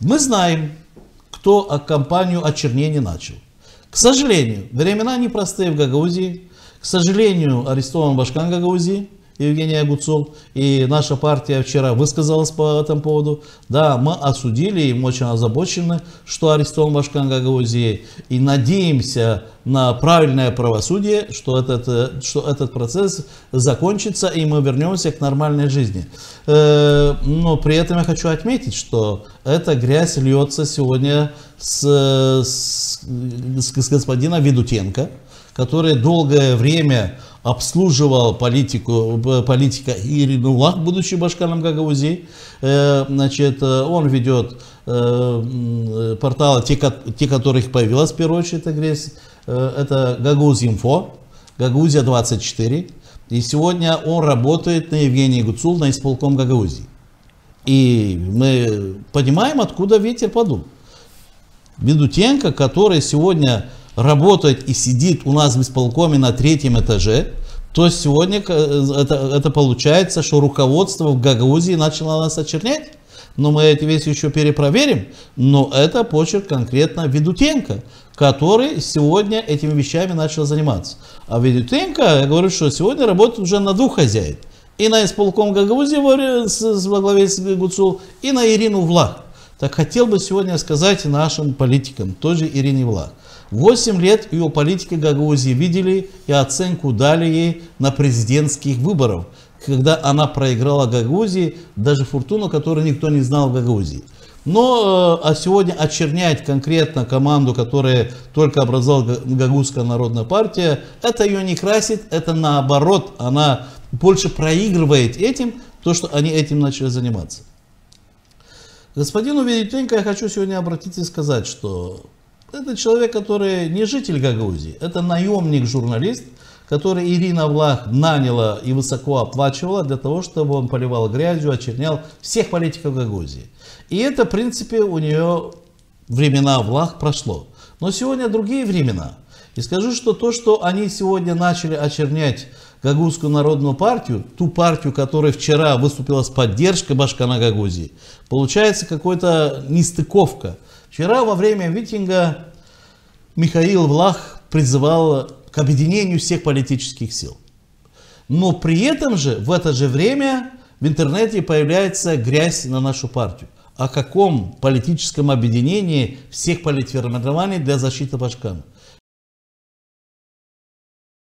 Мы знаем, кто кампанию очернения начал. К сожалению, времена непростые в Гагаузии. К сожалению, арестован Башкан Гагаузии, Евгений Агуцул. И наша партия вчера высказалась по этому поводу. Да, мы осудили и мы очень озабочены, что арестован Башкан Гагаузии. И надеемся на правильное правосудие, что этот процесс закончится и мы вернемся к нормальной жизни. Но при этом я хочу отметить, что эта грязь льется сегодня с господина Ведутенко, который долгое время обслуживал политика Ирину Влах, будучи Башканом Гагаузии. Значит, он ведет порталы, те, которых появилась в первую очередь эта грязь. Это Гагаузинфо, Гагаузия 24. И сегодня он работает на Евгении Агуцул, на исполком Гагаузии. И мы понимаем, откуда ветер подул. Ведутенко, который сегодня работает и сидит у нас в исполкоме на 3-м этаже, то сегодня это получается, что руководство в Гагаузии начало нас очернять. Но мы эти вещи еще перепроверим. Но это почерк конкретно Ведутенко, который сегодня этими вещами начал заниматься. А Ведутенко, я говорю, что сегодня работает уже на 2 хозяев. И на исполком Гагаузии во главе с Агуцул, и на Ирину Влах. Так хотел бы сегодня сказать нашим политикам, тоже Ирине Влах. 8 лет ее политики Гагаузии видели и оценку дали ей на президентских выборах, когда она проиграла Гагаузии, даже фортуну, которую никто не знал в Гагаузии. Но а сегодня очернять конкретно команду, которая только образовала Гагаузская народная партия, это ее не красит, это наоборот, она больше проигрывает этим, то, что они этим начали заниматься. Господину Ведутенко я хочу сегодня обратиться и сказать, что это человек, который не житель Гагаузии, это наемник-журналист, который Ирина Влах наняла и высоко оплачивала для того, чтобы он поливал грязью, очернял всех политиков Гагаузии. И это, в принципе, у нее времена Влах прошло. Но сегодня другие времена. И скажу, что то, что они сегодня начали очернять Гагаузскую народную партию, ту партию, которая вчера выступила с поддержкой Башкана Гагаузии, получается какая-то нестыковка. Вчера во время митинга Михаил Влах призывал к объединению всех политических сил. Но при этом же, в это же время, в интернете появляется грязь на нашу партию. О каком политическом объединении всех политформирований для защиты Башкана?